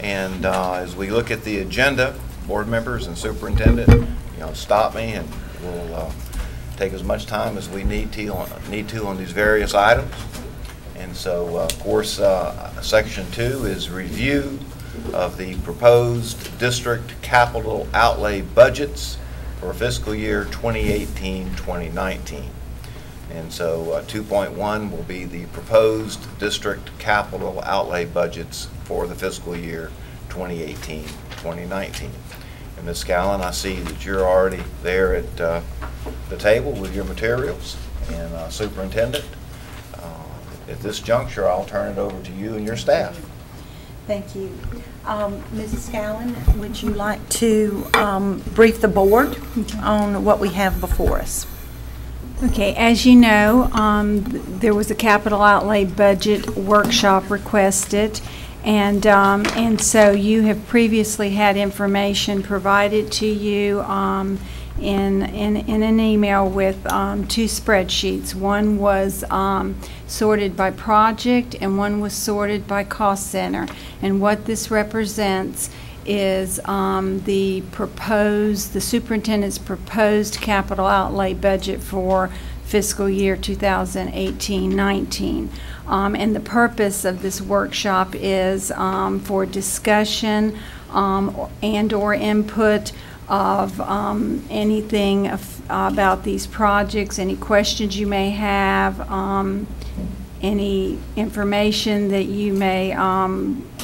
And as we look at the agenda, board members and superintendent, stop me and we'll take as much time as we need to on these various items. And so, of course, Section 2 is review of the proposed district capital outlay budgets for fiscal year 2018-2019. And so 2.1 will be the proposed district capital outlay budgets for the fiscal year 2018-2019. And Ms. Scallon, I see that you're already there at the table with your materials. And Superintendent, at this juncture, I'll turn it over to you and your staff. Thank you. Mrs. Scallon, would you like to brief the board on what we have before us? Okay, as you know, there was a capital outlay budget workshop requested, and so you have previously had information provided to you in an email with 2 spreadsheets. One was sorted by project and one was sorted by cost center. And what this represents is the superintendent's proposed capital outlay budget for fiscal year 2018-19. And the purpose of this workshop is for discussion and or input of anything about these projects, any questions you may have, any information that you may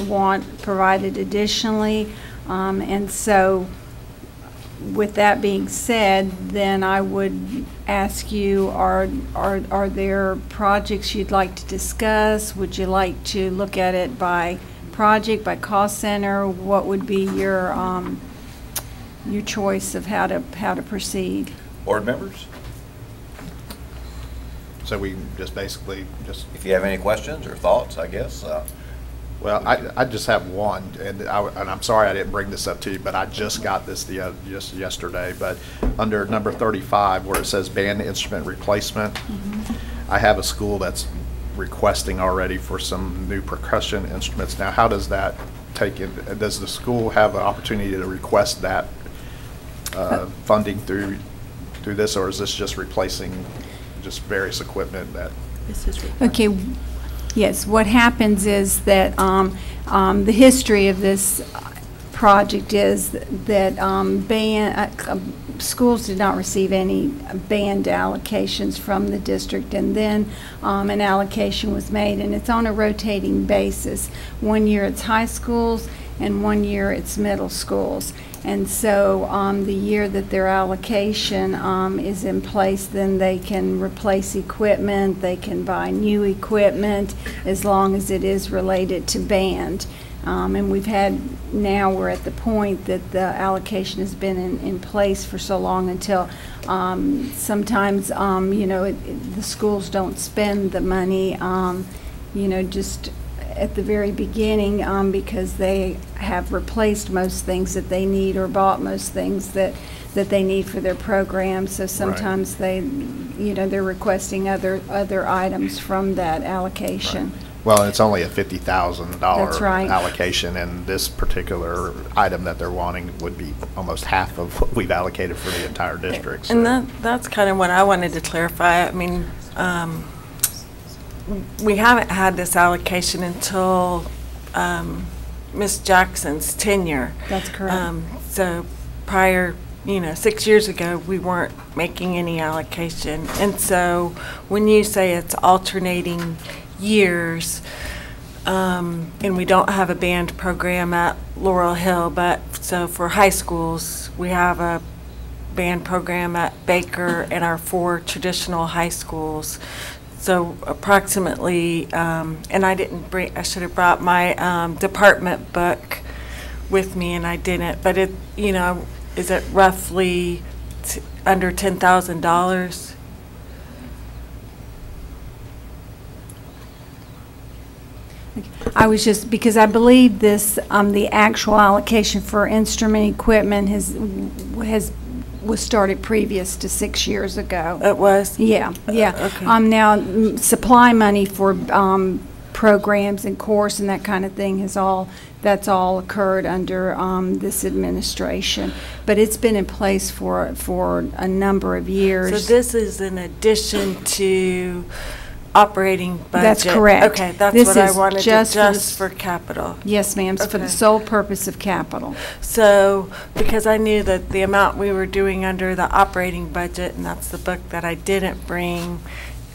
want provided additionally. And so with that being said, then I would ask you, are there projects you'd like to discuss? Would you like to look at it by project, by cost center? What would be your choice of how to proceed? Board members? So we just basically if you have any questions or thoughts, I guess. Well, I just have one, and I'm sorry I didn't bring this up to you, but I just got this just yesterday. But under number 35, where it says band instrument replacement, I have a school that's requesting already for some new percussion instruments. Now, how does that take in? Does the school have an opportunity to request that funding through this, or is this just replacing just various equipment that? This is okay. Yes. What happens is that the history of this project is that schools did not receive any band allocations from the district, and then an allocation was made, and it's on a rotating basis. 1 year it's high schools and 1 year it's middle schools. And so the year that their allocation is in place, then they can replace equipment, they can buy new equipment as long as it is related to band. And we're at the point that the allocation has been in place for so long until sometimes, the schools don't spend the money, just at the very beginning because they have replaced most things that they need or bought most things that they need for their program. So sometimes they're requesting other items from that allocation. Right. Well, it's only a $50,000 right. allocation, and this particular item that they're wanting would be almost half of what we've allocated for the entire district. So. And that's kind of what I wanted to clarify. I mean, we haven't had this allocation until Ms. Jackson's tenure. That's correct. So prior, 6 years ago, we weren't making any allocation. And so when you say it's alternating years, and we don't have a band program at Laurel Hill, but so for high schools, we have a band program at Baker and our 4 traditional high schools. So approximately, and I should have brought my department book with me, and I didn't, but is it roughly under $10,000? I was just, because I believe this, the actual allocation for instrument equipment was started previous to 6 years ago. It was? Yeah, yeah. Okay. Now, supply money for programs and course and that kind of thing has all That's all occurred under this administration. But it's been in place for a number of years. So this is in addition to operating budget? That's correct. Okay, that's This what I is wanted, just for just the- for capital. Yes, ma'am, it's for the Okay. sole purpose of capital. So, because I knew that the amount we were doing under the operating budget, and that's the book that I didn't bring,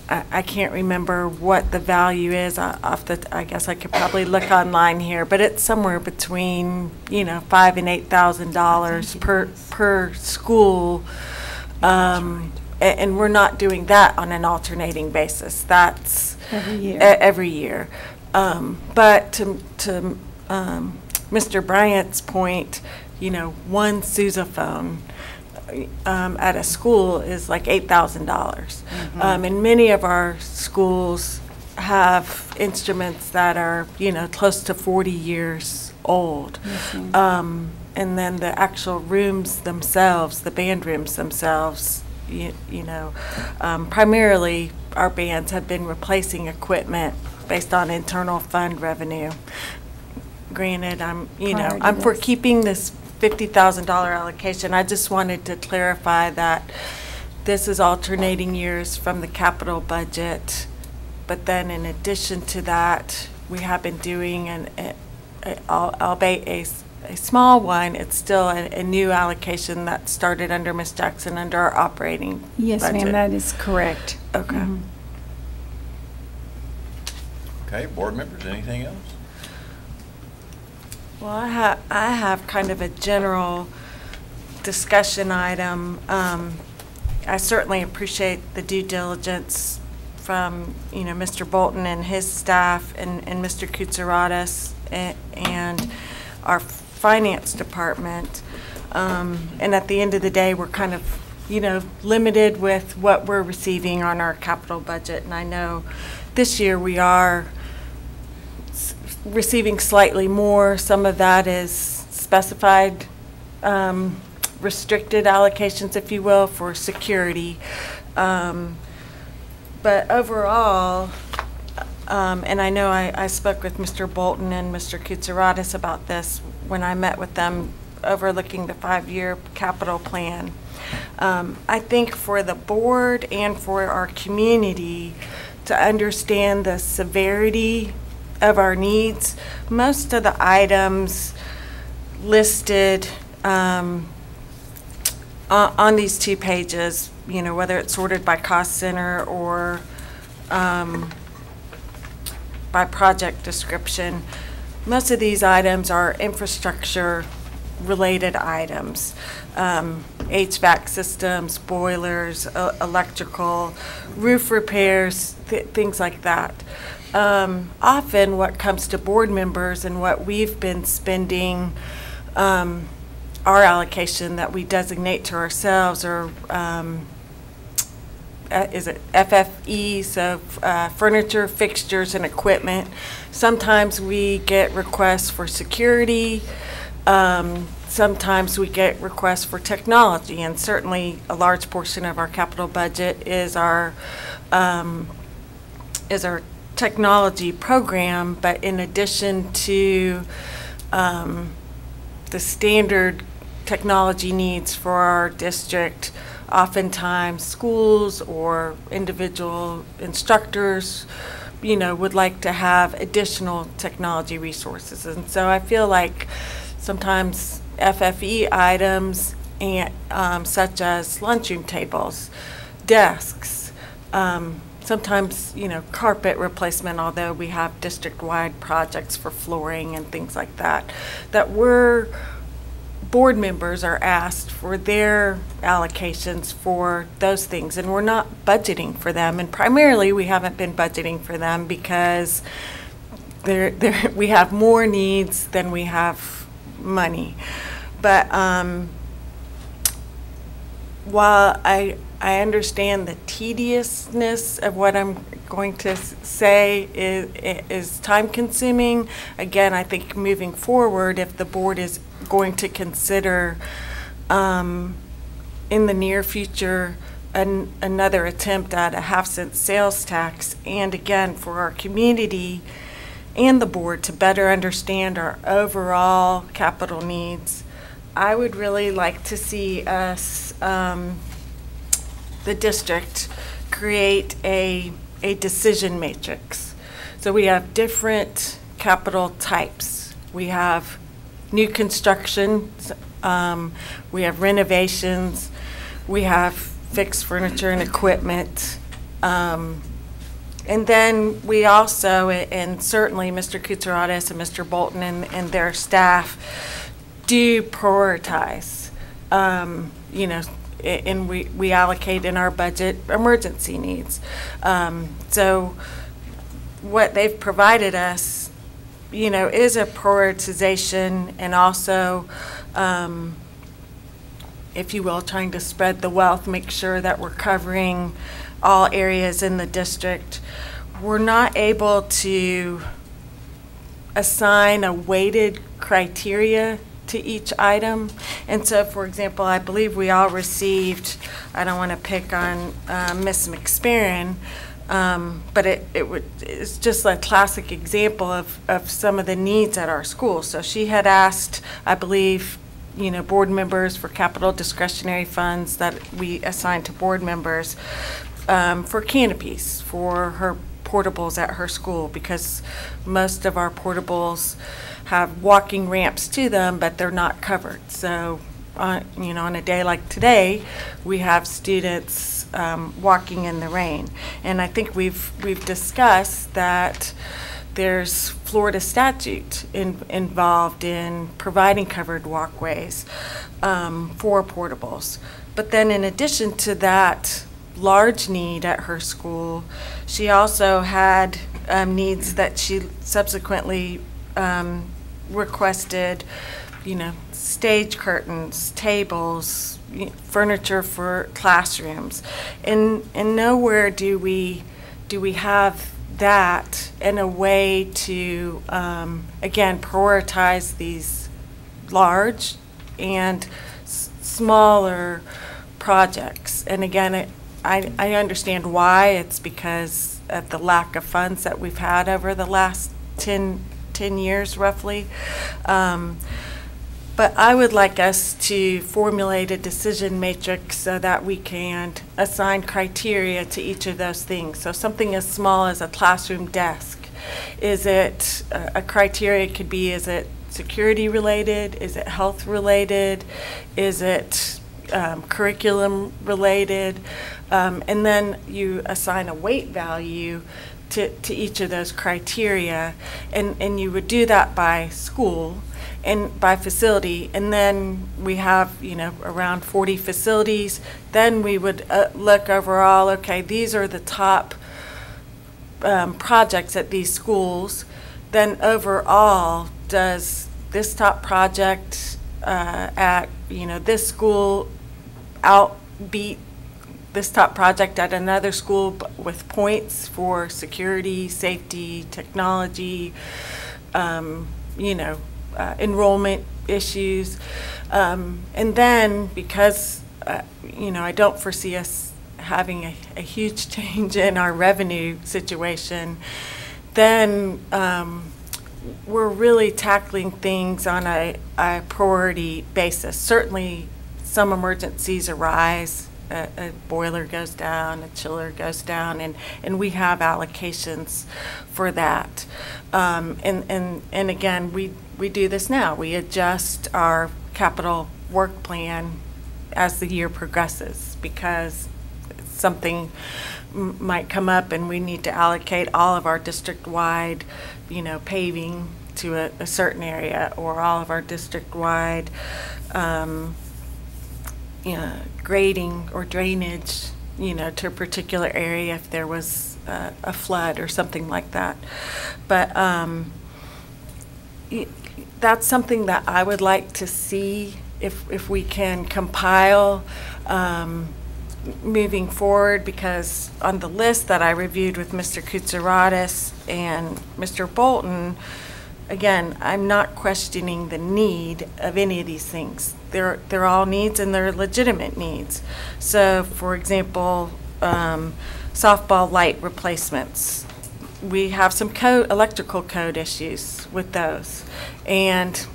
I can't remember what the value is I guess I could probably look online here, but it's somewhere between, $5,000 and $8,000 per school. And we're not doing that on an alternating basis. That's Every year. Every year. But to Mr. Bryant's point, one sousaphone at a school is like $8,000. And many of our schools have instruments that are, close to 40 years old. And then the actual rooms themselves, the band rooms themselves, primarily our bands have been replacing equipment based on internal fund revenue. Granted, I'm for this. keeping this $50,000 allocation. I just wanted to clarify that this is alternating years from the capital budget. But then in addition to that, we have been doing albeit a small one. It's still a new allocation that started under Ms. Jackson under our operating budget. Yes, ma'am, that is correct. Okay. Mhm. Okay, board members, anything else? Well, I have kind of a general discussion item. I certainly appreciate the due diligence from, Mr. Bolton and his staff and Mr. Kutsaratus and our finance department. And at the end of the day, we're kind of, limited with what we're receiving on our capital budget. And I know this year we are receiving slightly more. Some of that is specified restricted allocations, if you will, for security. But overall, and I know I spoke with Mr. Bolton and Mr. Kutsaratus about this when I met with them overlooking the 5-year capital plan. I think for the board and for our community to understand the severity of our needs, most of the items listed on these 2 pages, whether it's sorted by cost center or by project description, most of these items are infrastructure related items. HVAC systems, boilers, electrical, roof repairs, things like that. Often what comes to board members and what we've been spending our allocation that we designate to ourselves or is it FFE, so furniture, fixtures, and equipment. Sometimes we get requests for security. Sometimes we get requests for technology, and certainly a large portion of our capital budget is our technology program. But in addition to the standard technology needs for our district, oftentimes schools or individual instructors, would like to have additional technology resources. And so I feel like sometimes FFE items and such as lunchroom tables, desks, sometimes, carpet replacement, although we have district-wide projects for flooring and things like that, board members are asked for their allocations for those things, and we're not budgeting for them. And primarily, we haven't been budgeting for them because we have more needs than we have money. But while I understand the tediousness of what I'm going to say is time-consuming, again, I think moving forward, if the board is going to consider in the near future another attempt at a half-cent sales tax, and again, for our community, and the board to better understand our overall capital needs, I would really like to see us, the district, create a decision matrix. So we have different capital types. We have new construction, we have renovations, we have fixed furniture and equipment. And then we also, and certainly Mr. Kutsaratus and Mr. Bolton and their staff do prioritize, you know, and we allocate in our budget emergency needs. So what they've provided us, you know, is a prioritization and also, if you will, trying to spread the wealth, make sure that we're covering all areas in the district. We're not able to assign a weighted criteria to each item. And so, for example, I believe we all received, I don't want to pick on Ms. McSparron, but it's just a classic example of some of the needs at our school. So she had asked, I believe, you know, board members for capital discretionary funds that we assign to board members for canopies for her portables at her school, because most of our portables have walking ramps to them, but they're not covered. So, you know, on a day like today, we have students walking in the rain. And I think we've discussed that there's Florida statute involved in providing covered walkways for portables. But then in addition to that large need at her school, she also had needs that she subsequently requested, you know, stage curtains, tables, furniture for classrooms. And nowhere do we have that in a way to, again, prioritize these large and smaller projects. And again, I understand why. It's because of the lack of funds that we've had over the last 10 years roughly. But I would like us to formulate a decision matrix so that we can assign criteria to each of those things. So something as small as a classroom desk, is it a criteria could be, is it security related? Is it health related? Is it curriculum related? And then you assign a weight value to each of those criteria, and you would do that by school and by facility. And then we have, you know, around 40 facilities. Then we would look overall, okay, these are the top projects at these schools. Then overall, does this top project at, you know, this school outbeat this top project at another school with points for security, safety, technology, you know, enrollment issues. And then because, you know, I don't foresee us having a huge change in our revenue situation, then we're really tackling things on a priority basis. Certainly some emergencies arise. A boiler goes down, a chiller goes down, and we have allocations for that. And again, we do this now. We adjust our capital work plan as the year progresses, because something might come up and we need to allocate all of our district-wide, you know, paving to a certain area, or all of our district-wide you know, grading or drainage, you know, to a particular area if there was a flood or something like that. But that's something that I would like to see if we can compile moving forward, because on the list that I reviewed with Mr. Kutsaratus and Mr. Bolton, again, I'm not questioning the need of any of these things. They're all needs, and they're legitimate needs. So, for example, softball light replacements. we have some electrical code issues with those. And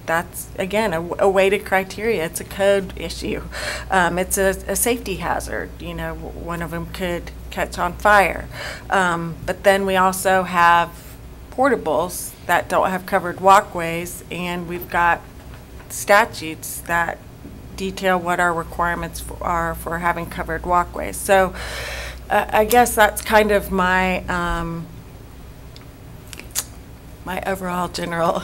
that's, again, a weighted criteria. It's a code issue. It's a safety hazard. You know, one of them could catch on fire. But then we also have portables that don't have covered walkways, and we've got statutes that detail what our requirements are for having covered walkways. So I guess that's kind of my my overall general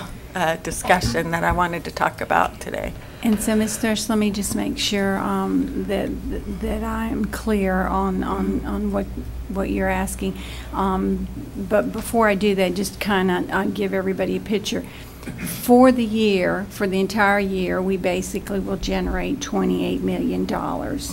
discussion that I wanted to talk about today. And so, Ms. Thrush, let me just make sure that I am clear on what you're asking. But before I do that, just kind of give everybody a picture. For the year, for the entire year, we basically will generate $28 million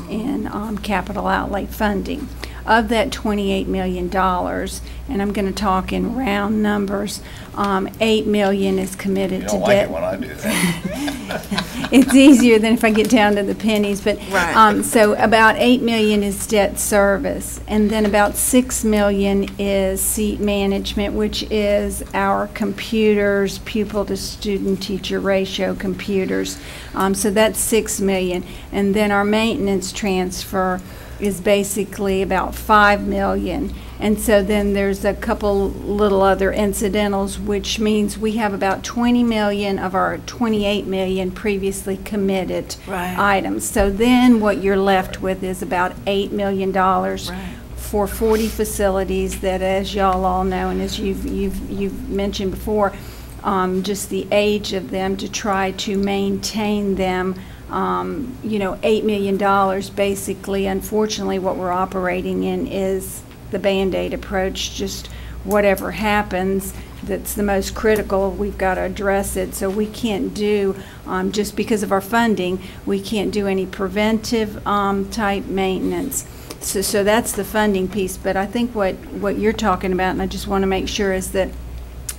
in capital outlay funding. Of that $28 million, and I'm going to talk in round numbers, $8 million is committed to debt. You don't like it when I do that. It's easier than if I get down to the pennies, but Right. So about $8 million is debt service, and then about $6 million is seat management, which is our computers, pupil to student teacher ratio computers. So that's $6 million, and then our maintenance transfer is basically about $5 million. And so then there's a couple little other incidentals, which means we have about $20 million of our $28 million previously committed Right. items. So then what you're left with is about $8 million for 40 facilities that, as y'all all know, and as you've mentioned before, just the age of them to try to maintain them. $8 million, basically, unfortunately, what we're operating in is the Band-Aid approach. Just whatever happens that's the most critical, we've got to address it. So we can't do, just because of our funding, we can't do any preventive type maintenance. So that's the funding piece. But I think what you're talking about, and I just want to make sure, is that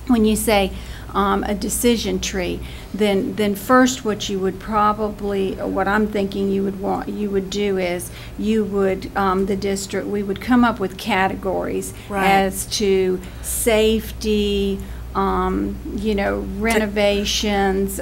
when you say a decision tree, then first what you would probably, what I'm thinking you would do is the district, we would come up with categories Right. as to safety, renovations,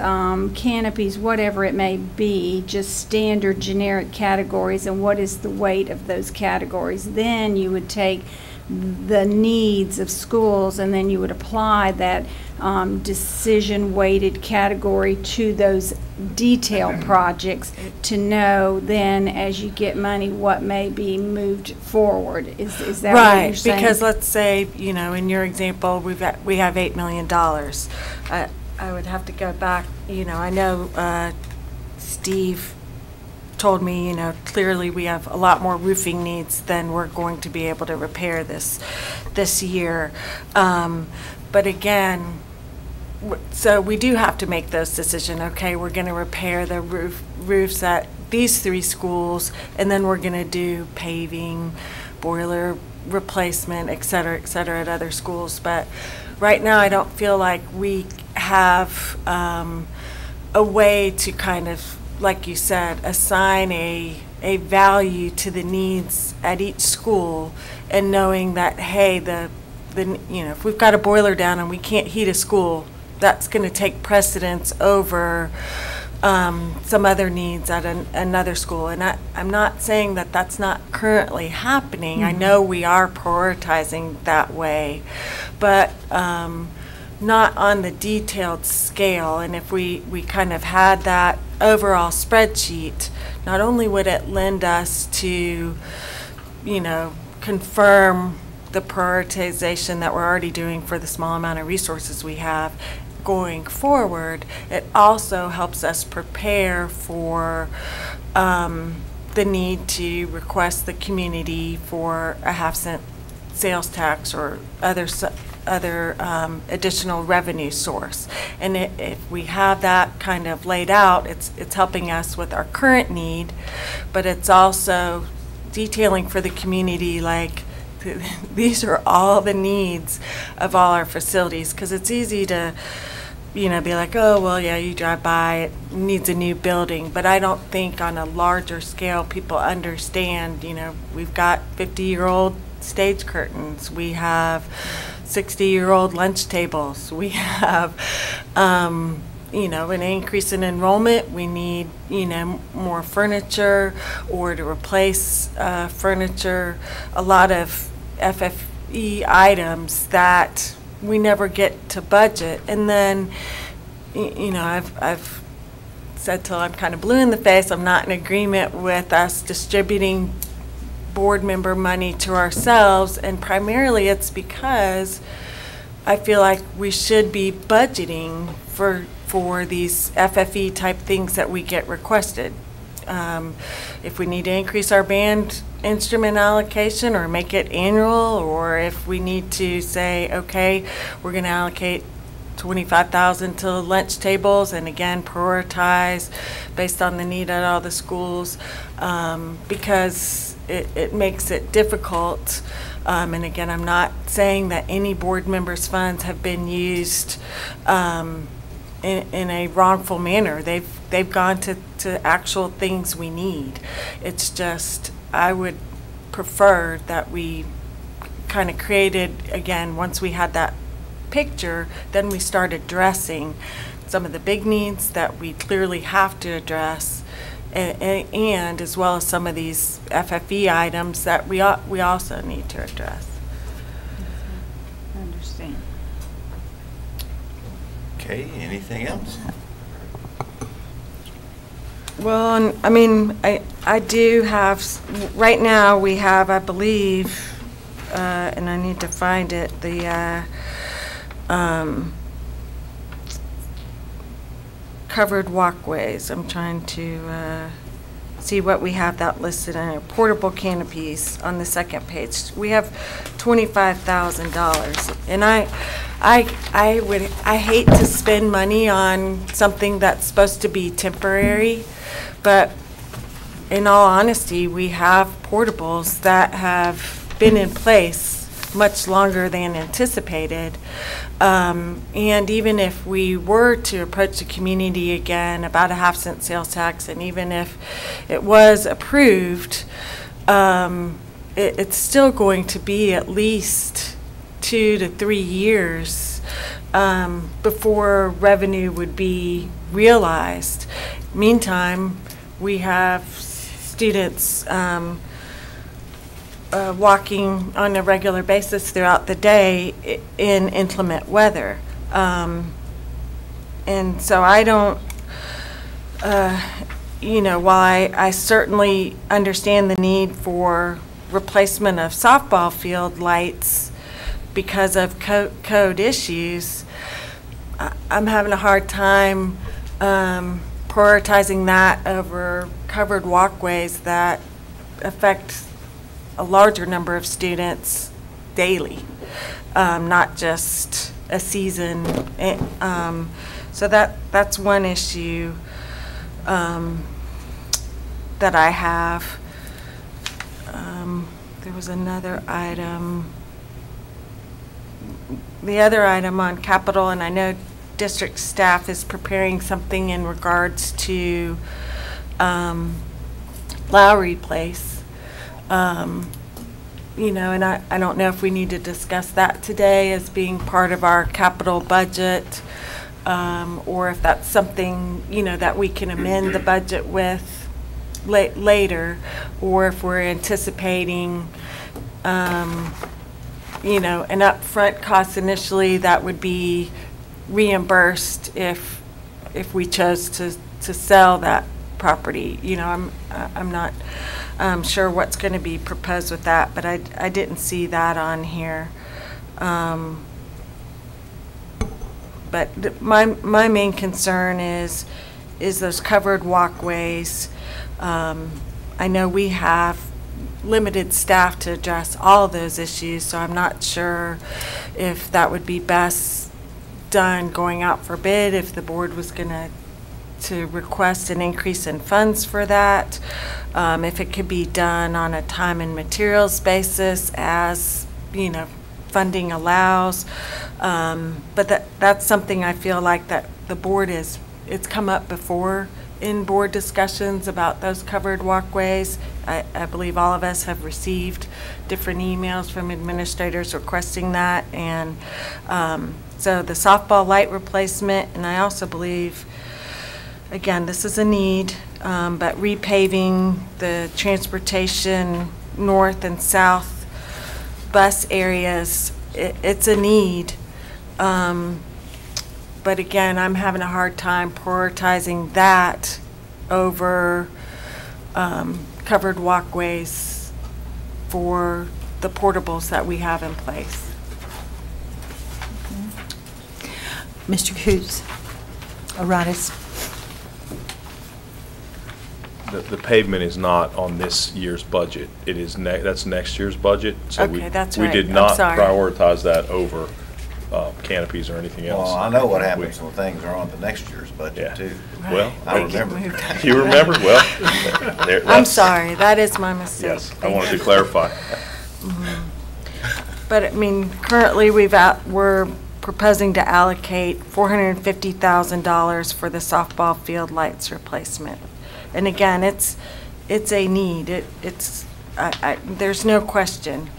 canopies, whatever it may be, just standard generic categories, and what is the weight of those categories. Then you would take the needs of schools, and then you would apply that decision-weighted category to those detailed projects to know then, as you get money, what may be moved forward. Is that what you're saying? Right, because let's say, in your example, we have $8 million. I would have to go back, I know Steve told me, clearly we have a lot more roofing needs than we're going to be able to repair this year. But again, so we do have to make those decisions. Okay, we're going to repair the roofs at these 3 schools, and then we're going to do paving, boiler replacement, et cetera, at other schools. But right now, I don't feel like we have a way to kind of, like you said, assign a value to the needs at each school, and knowing that, hey, if we've got a boiler down and we can't heat a school, that's going to take precedence over some other needs at another school. And I'm not saying that that's not currently happening. I know we are prioritizing that way, but not on the detailed scale. And if we kind of had that overall spreadsheet, not only would it lend us to, confirm the prioritization that we're already doing for the small amount of resources we have going forward, it also helps us prepare for the need to request the community for a half-cent sales tax or other additional revenue source. And if we have that kind of laid out, it's helping us with our current need, but it's also detailing for the community, like, these are all the needs of all our facilities, because it's easy to be like, oh, well, yeah, you drive by, it needs a new building. But I don't think on a larger scale people understand, we've got 50-year-old stage curtains. We have 60-year-old lunch tables. We have, you know, an increase in enrollment. We need, you know, more furniture or to replace furniture. A lot of FFE items that we never get to budget. And then, you know, I've said till I'm kind of blue in the face, I'm not in agreement with us distributing board member money to ourselves, and primarily it's because I feel like we should be budgeting for these FFE type things that we get requested. If we need to increase our band instrument allocation or make it annual, or if we need to say, okay, we're going to allocate $25,000 to lunch tables, and again prioritize based on the need at all the schools, because it makes it difficult. And again, I'm not saying that any board members' funds have been used in a wrongful manner. They've gone to actual things we need. It's just, I would prefer that we kind of created, again, once we had that picture, then we start addressing some of the big needs that we clearly have to address, and as well as some of these FFE items that we also need to address. I understand. Okay, anything else? Well, and, I mean, I do have, right now we have, I believe, and I need to find it, the covered walkways. I'm trying to see what we have that listed in it. Portable canopies on the second page. We have $25,000, and I hate to spend money on something that's supposed to be temporary, but in all honesty, we have portables that have been in place much longer than anticipated. And even if we were to approach the community again about a 0.5 cent sales tax, and even if it was approved, it's still going to be at least 2 to 3 years before revenue would be realized. Meantime, we have students walking on a regular basis throughout the day in inclement weather. And so I don't, you know, while I certainly understand the need for replacement of softball field lights because of code issues, I'm having a hard time prioritizing that over covered walkways that affect a larger number of students daily, not just a season. So that's one issue that I have. There was another item. The other item on capital, and I know district staff is preparing something in regards to Lowry Place. You know, and I don't know if we need to discuss that today as being part of our capital budget, or if that's something, you know, that we can amend the budget with later, or if we're anticipating, you know, an upfront cost initially that would be reimbursed if we chose to sell that property. You know, I'm not sure what's going to be proposed with that, but I didn't see that on here. But my main concern is those covered walkways. I know we have limited staff to address all of those issues, so I'm not sure if that would be best done going out for bid, if the board was going to request an increase in funds for that, if it could be done on a time and materials basis as, you know, funding allows. But that's something I feel like that the board it's come up before in board discussions about those covered walkways. I believe all of us have received different emails from administrators requesting that. And so the softball light replacement, and I also believe, again, this is a need, but repaving the transportation north and south bus areas, it's a need. But again, I'm having a hard time prioritizing that over covered walkways for the portables that we have in place. Mr. Coos, Aradis. The pavement is not on this year's budget. It is, that's next year's budget. So Okay, that's we right. did I'm not sorry. prioritize that over canopies or anything else. Well, I know what happens when things are on the next year's Yeah. budget too. Well, I They get remember. moved. you remember? Well, there- I'm that's- sorry, that is my mistake. Yes, I Thank wanted you. to clarify. But I mean, currently we're proposing to allocate $450,000 for the softball field lights replacement. And again, it's a need. There's no question.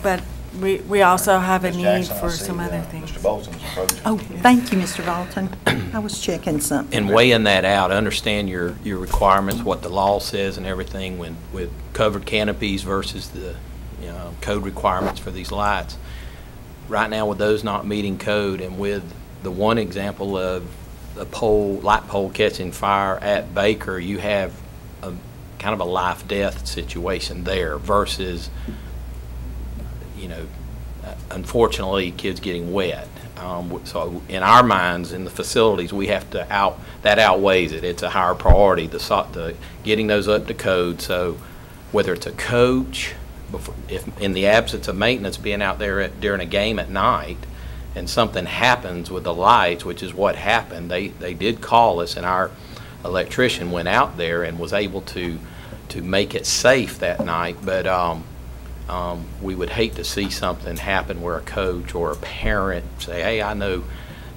But we also have a Ms. need Jackson, I for see, some other things. Mr. Bolton's approaching. Oh, thank you, Mr. Bolton. I was checking something. And weighing that out, understand your requirements, what the law says and everything with covered canopies versus the, code requirements for these lights. Right now, with those not meeting code and with the one example of a light pole catching fire at Baker, you have a kind of a life-death situation there versus, unfortunately, kids getting wet. So in our minds, in the facilities, we have to that outweighs it. It's a higher priority, the getting those up to code. So whether it's a coach, if in the absence of maintenance being out there during a game at night, and something happens with the lights, which is what happened, they did call us, and our electrician went out there and was able to make it safe that night. But we would hate to see something happen where a coach or a parent say, hey, I know,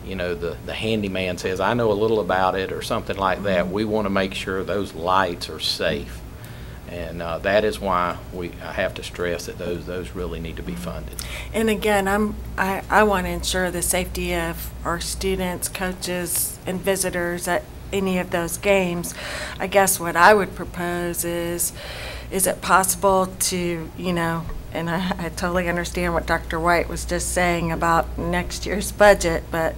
the handyman says, I know a little about it, or something like that. We want to make sure those lights are safe. And that is why I have to stress that those really need to be funded. And again, I want to ensure the safety of our students, coaches, and visitors at any of those games. I guess what I would propose is it possible to, and I totally understand what Dr. White was just saying about next year's budget, but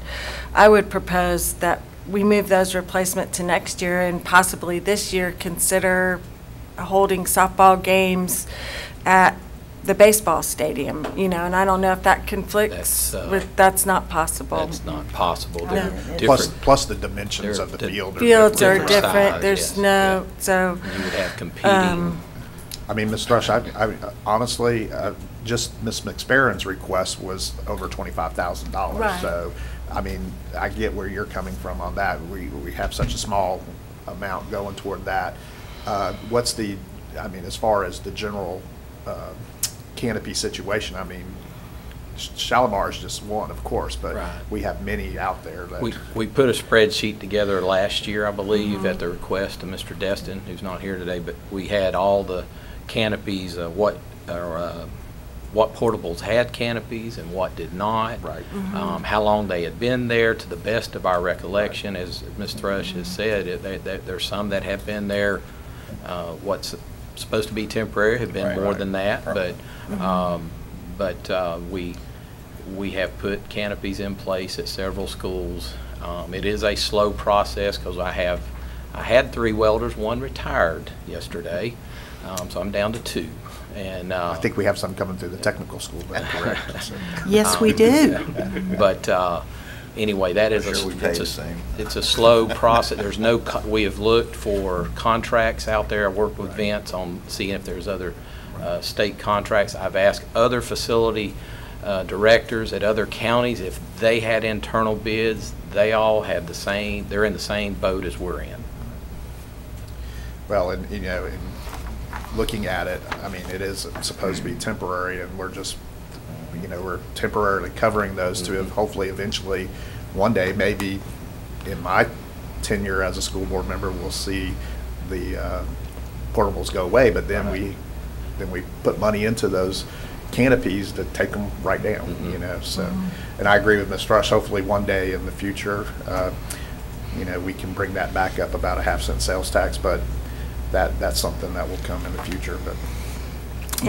I would propose that we move those replacement to next year and possibly this year consider holding softball games at the baseball stadium, and I don't know if that conflicts with, that's not possible. That's not possible. No. They're different. Plus the dimensions of the They're field are Fields are Different different, size, there's yes, no, yeah. so, You would have competing. I mean, Ms. Thrush, I honestly, just Ms. McSparron's request was over $25,000. Right. So, I mean, I get where you're coming from on that. We have such a small amount going toward that. What's the, as far as the general canopy situation, Shalimar is just one, of course, but Right. we have many out there that. We put a spreadsheet together last year, I believe, at the request of Mr. Destin, who's not here today, but we had all the canopies, what portables had canopies and what did not. Right. How long they had been there, to the best of our recollection, as Ms. Thrush has said, there's some that have been there, what's supposed to be temporary, have been Right, more right. than that, Right. but we have put canopies in place at several schools. It is a slow process because I had 3 welders, 1 retired yesterday, so I'm down to 2. And I think we have some coming through the technical school, but correct. Yes, we do. But anyway, that is I'm sure we pay the same. it's a slow process. There's no, we have looked for contracts out there. I worked with Vince on seeing if there's other state contracts. I've asked other facility directors at other counties if they had internal bids. They all have the same, they're in the same boat as we're in. Well, and, in looking at it, it is supposed to be temporary, and we're just we're temporarily covering those to hopefully eventually, one day, maybe in my tenure as a school board member, we'll see the portables go away, but then we put money into those canopies to take them right down, so. And I agree with Ms. Rush, hopefully one day in the future, we can bring that back up about a 0.5 cent sales tax, but that's something that will come in the future, but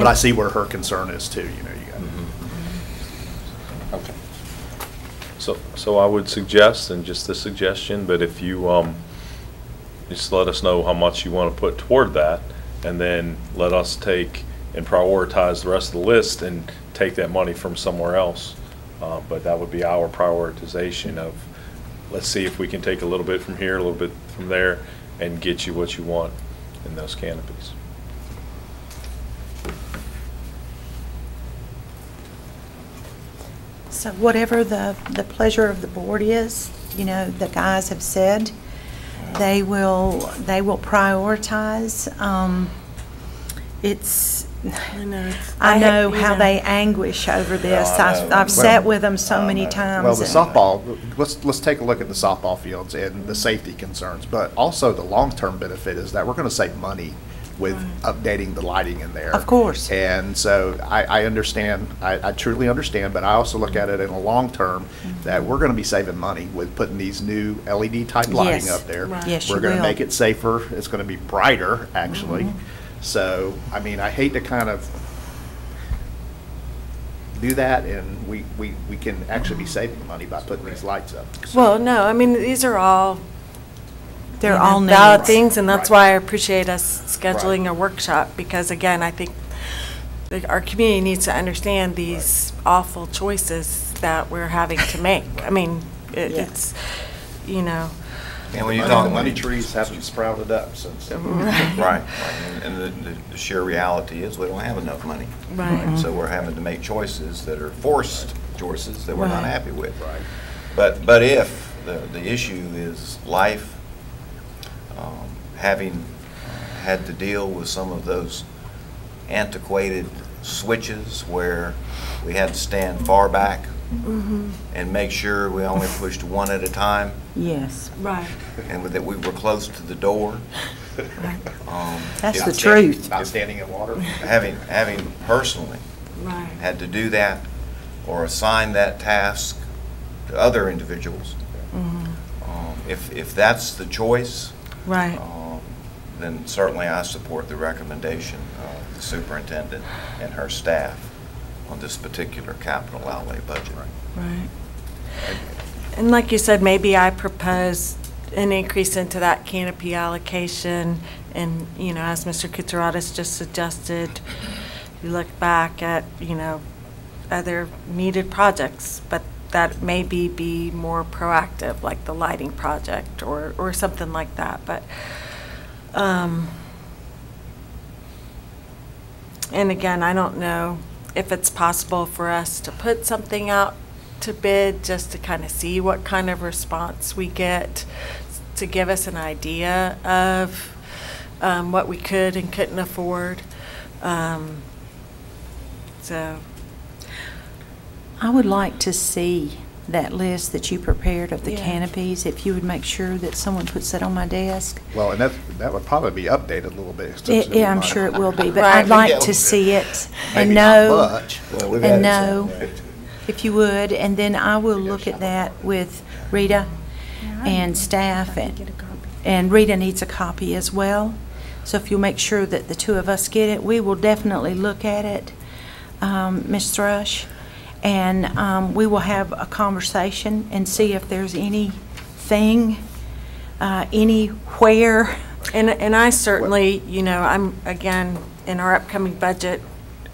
I see where her concern is too, you got. Okay. So I would suggest, and just a suggestion, but if you, just let us know how much you want to put toward that, and then let us take and prioritize the rest of the list and take that money from somewhere else. But that would be our prioritization of, let's see if we can take a little bit from here, a little bit from there, and get you what you want in those canopies. So whatever the pleasure of the board is, the guys have said, they will prioritize. I know how they anguish over this. I know. I've sat with them so many times. Well, the and- softball, let's take a look at the softball fields and the safety concerns, but also the long-term benefit is that we're going to save money with updating the lighting in there. Of course. And so I understand, I truly understand, but I also look at it in a long term that we're going to be saving money with putting these new LED type lighting Yes. up there. Right. Yes, you We're going to will. make it safer. It's going to be brighter, actually. So, I mean, I hate to kind of do that, and we can actually be saving money by putting these lights up. Well, no, I mean, these are all They're all valid needs. things, and that's Right. why I appreciate us scheduling a workshop, because again, I think our community needs to understand these awful choices that we're having to make. I mean, it's, And when you The talk money trees haven't sprouted up since. Right, and the sheer reality is we don't have enough money. Right. So we're having to make choices that are forced choices that we're not Right. happy with. Right. But if the issue is life, having had to deal with some of those antiquated switches where we had to stand far back and make sure we only pushed one at a time, Yes, Right. and that we were close to the door. that's if- the truth. Not standing in water. Having personally Right. had to do that or assign that task to other individuals, if that's the choice, Right. then certainly I support the recommendation of the superintendent and her staff on this particular capital outlay budget. Right. And like you said, maybe I propose an increase into that canopy allocation, and, as Mr. Kutsaratus just suggested, you look back at, other needed projects, but that maybe be more proactive, like the lighting project or something like that, but, and again, I don't know if it's possible for us to put something out to bid just to kind of see what kind of response we get, to give us an idea of what we could and couldn't afford. So, I would like to see that list that you prepared of the Yeah. canopies, if you would make sure that someone puts that on my desk. Well, and that would probably be updated a little bit. since it Yeah, I'm might- sure it will be, but Right. I'd like Yeah. to see it and Maybe not know, much. Well, we've and added some. know, if you would, and then I will look at that with Rita and staff, and Rita needs a copy as well. So if you'll make sure that the two of us get it, we will definitely look at it, Ms. Thrush, and we will have a conversation and see if there's anything, anywhere. and I certainly, I'm, again, in our upcoming budget,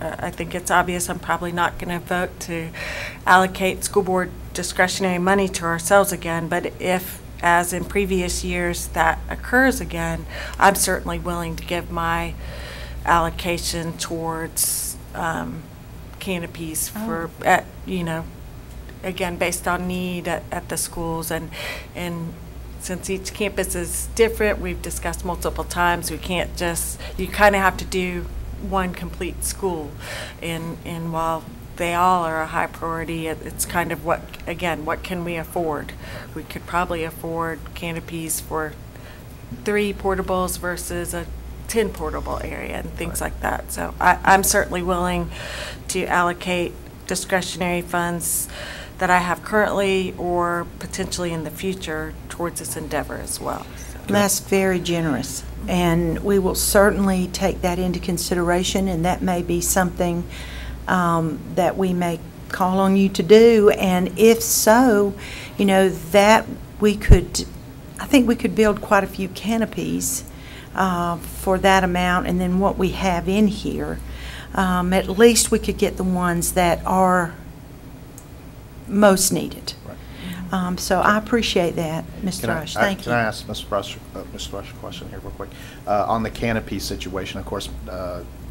I think it's obvious I'm probably not going to vote to allocate school board discretionary money to ourselves again, but if, as in previous years, that occurs again, I'm certainly willing to give my allocation towards canopies for, again, based on need at the schools, and since each campus is different, we've discussed multiple times, we can't just, you kind of have to do one complete school, and while they all are a high priority. It's kind of what can we afford? We could probably afford canopies for 3 portables versus a 10 portable area and things like that. So I'm certainly willing to allocate discretionary funds that I have currently or potentially in the future towards this endeavor as well. That's very generous, and we will certainly take that into consideration, and that may be something that we may call on you to do. And if so, that I think we could build quite a few canopies for that amount, and then what we have in here, at least we could get the ones that are most needed. So I appreciate that, Ms. Thrush. Thank you. Can I ask Ms. Thrush a question here real quick? On the canopy situation, of course,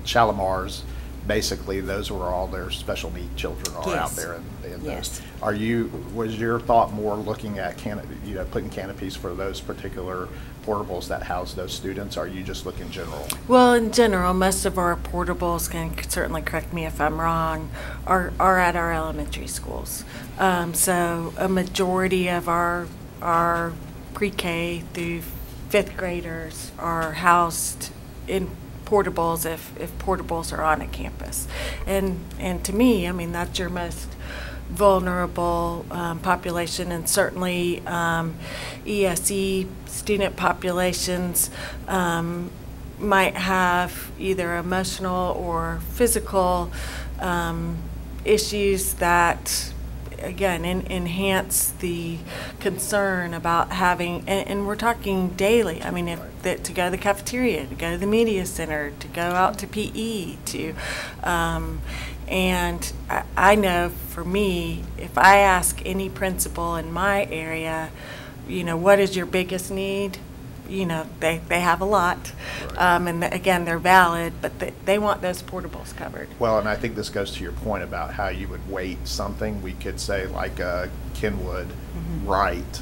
Shalimar's, basically those were all their special need children are out Yes. there. And Yes. Was your thought more looking at putting canopies for those particular portables that house those students? Or are you just looking general? Well, in general, most of our portables, can certainly correct me if I'm wrong, are at our elementary schools. So a majority of our pre-K through 5th graders are housed in portables if portables are on a campus. And to me, I mean, that's your most vulnerable population, and certainly ESE student populations might have either emotional or physical issues that, again, enhance the concern about having, and we're talking daily. I mean, to go to the cafeteria, to go to the media center, to go out to PE, and I know for me, if I ask any principal in my area, what is your biggest need? They have a lot, and again, they're valid, but they want those portables covered. Well, and I think this goes to your point about how you would weight something. We could say like Kenwood, Wright,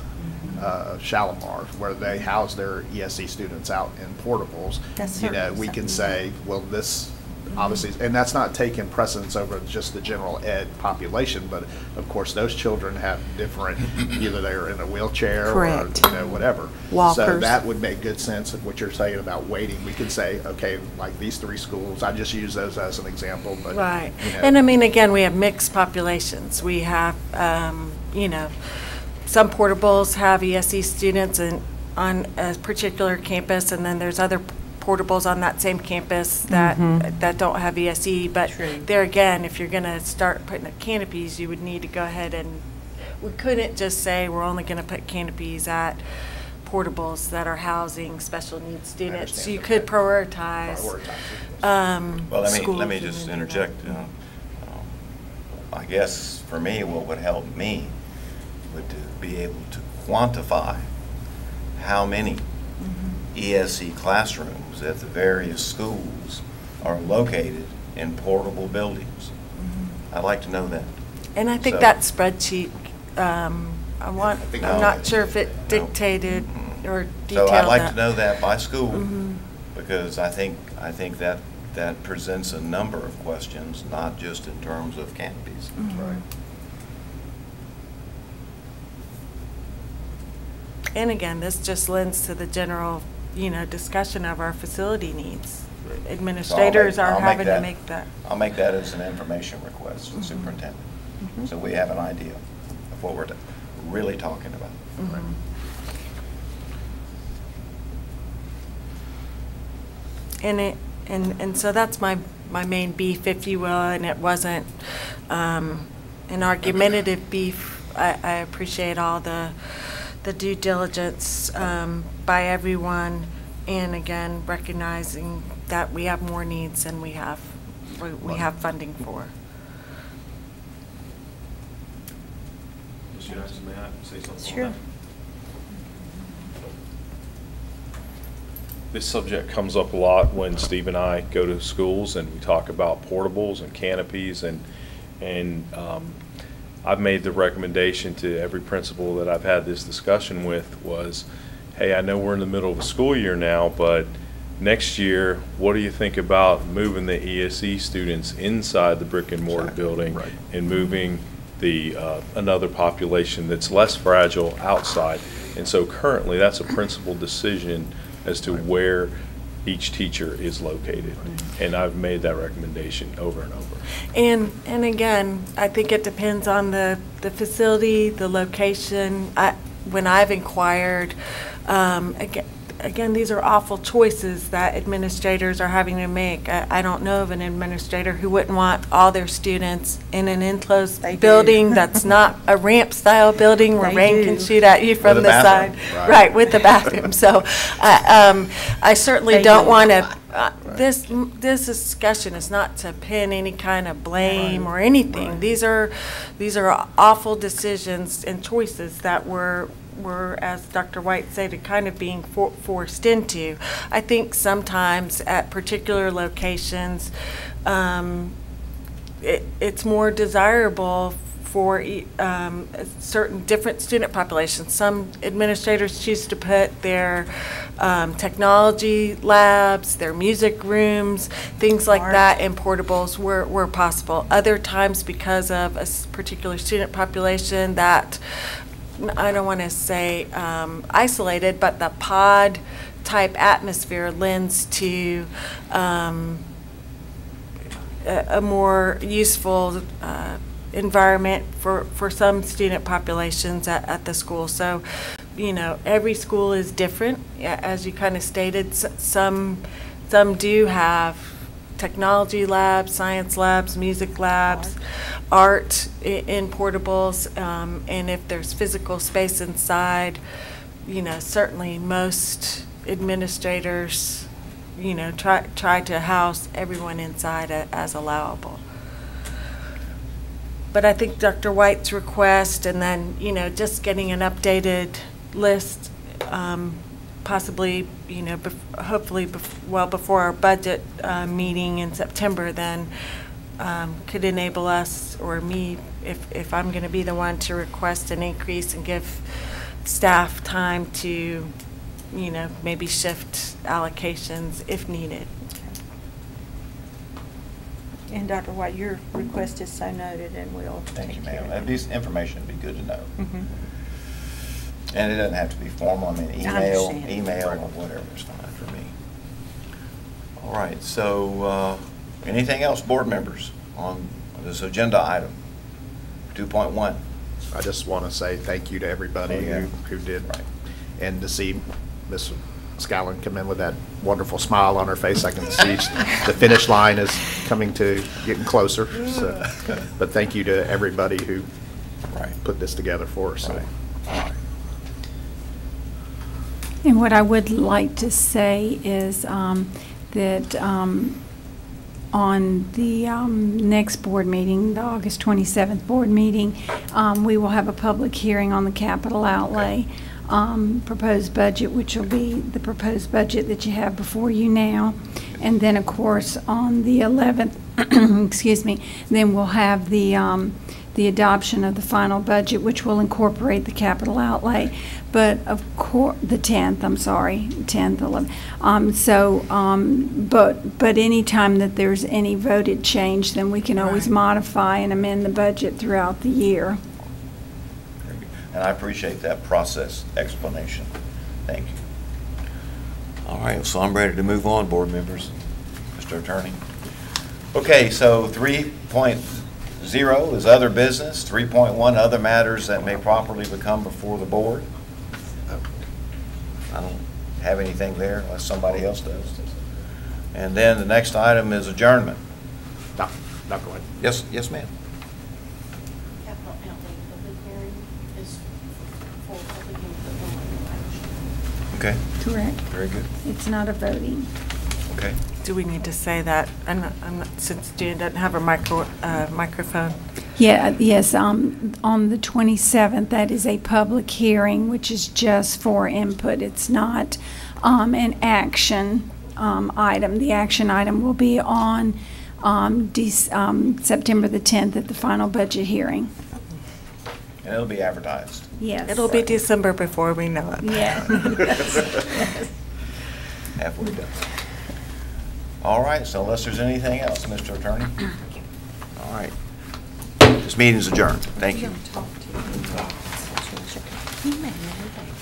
Shalimar, where they house their ESE students out in portables. That's We certainly can something. say, well, this obviously, and that's not taking precedence over just the general ed population, but of course those children have different, either they're in a wheelchair Correct. or whatever. So Walkers. that would make good sense of what you're saying about weighting. We could say, okay, like these 3 schools, I just use those as an example, but Right. And I mean, again, we have mixed populations. We have, some portables have ESE students on a particular campus, and then there's other portables on that same campus that don't have ESE. But True. there again, if you're going to start putting up canopies, you would need to go ahead and, we couldn't just say we're only going to put canopies at portables that are housing special needs students. understand. You could prioritize. Well, let schools me and just then do that. interject. I guess for me, what would help me would to be able to quantify how many ESE classrooms at the various schools are located in portable buildings. I'd like to know that. And I think So- that spreadsheet, I'm think not sure if it No. dictated or detailed So I'd like that. to know that by school, because I think that presents a number of questions, not just in terms of canopies. Right. And again, this just lends to the general, discussion of our facility needs. Administrators are I'll make having to that- make that. I'll make that as an information request to the superintendent, so we have an idea of what we're really talking about. And so that's my main beef, if you will, and it wasn't an argumentative beef. I appreciate all the due diligence by everyone, and again, recognizing that we have more needs than we have funding for. Ms. Jackson, may I say something on Sure. that? This subject comes up a lot when Steve and I go to schools and we talk about portables and canopies, and I've made the recommendation to every principal that I've had this discussion with was, hey, I know we're in the middle of a school year now, but next year, what do you think about moving the ESE students inside the brick and mortar building Right. and moving the, another population that's less fragile outside? And so currently, that's a principal decision as to where each teacher is located. And I've made that recommendation over and over. And again, I think it depends on the facility, the location. When I've inquired, again, these are awful choices that administrators are having to make. I don't know of an administrator who wouldn't want all their students in an enclosed They do. building that's not a ramp-style building where They rain do. can shoot at you from With a the side. bathroom. Right. Right, with the bathroom. So I certainly They don't do. want to, this discussion is not to pin any kind of blame or anything. These are awful decisions and choices that we're, as Dr. White said, kind of being forced into. I think sometimes at particular locations, it's more desirable for certain different student populations. Some administrators choose to put their technology labs, their music rooms, things like that in portables where possible. Other times, because of a particular student population that, I don't want to say isolated, but the pod type atmosphere lends to a more useful environment for some student populations at the school. So, every school is different, as you kind of stated. Some do have technology labs, science labs, music labs, art in portables, and if there's physical space inside, certainly most administrators, try to house everyone inside as allowable. But I think Dr. White's request, and then, just getting an updated list, possibly, hopefully well before our budget meeting in September, then could enable us, or me, if I'm going to be the one to request an increase and give staff time to, maybe shift allocations if needed. And Dr. White, your request is so noted, and we'll Thank you, take care ma'am. of At that. least information would be good to know. Mhm. And it doesn't have to be formal, I mean, email understand. or whatever is fine for me. All right, so, anything else, board members, on this agenda item? 2.1. I just want to say thank you to everybody Oh, yeah. who did. Right. And to see Ms. Scallon come in with that wonderful smile on her face, I can see the finish line is getting closer. So, but thank you to everybody who Right. put this together for us. So. Right. And what I would like to say is that on the next board meeting, the August 27th board meeting, we will have a public hearing on the capital outlay proposed budget, which will be the proposed budget that you have before you now. And then, of course, on the 11th, excuse me, then we'll have the adoption of the final budget, which will incorporate the capital outlay. But of course, the 10th, I'm sorry, 10th, 11th. But any time that there's any voted change, then we can always modify and amend the budget throughout the year. Very good. And I appreciate that process explanation. Thank you. All right, so I'm ready to move on, board members. Mr. Attorney. Okay, so 3.0 is other business. 3.1, other matters that may properly become before the board. I don't have anything there unless somebody else does. And then the next item is adjournment. Dr. White. Yes, ma'am. Capital outlay public hearing is for public input on Okay, Correct. very good. It's not a voting. Okay. Do we need to say that? I'm not, since Jan doesn't have a microphone. Yeah, yes, on the 27th, that is a public hearing, which is just for input. It's not an action item. The action item will be on September the 10th at the final budget hearing. And it'll be advertised. Yes. It'll be December before we know it. Yeah. Halfway done. All right, so unless there's anything else, Mr. Attorney? All right. This meeting is adjourned. Thank you. He may know that.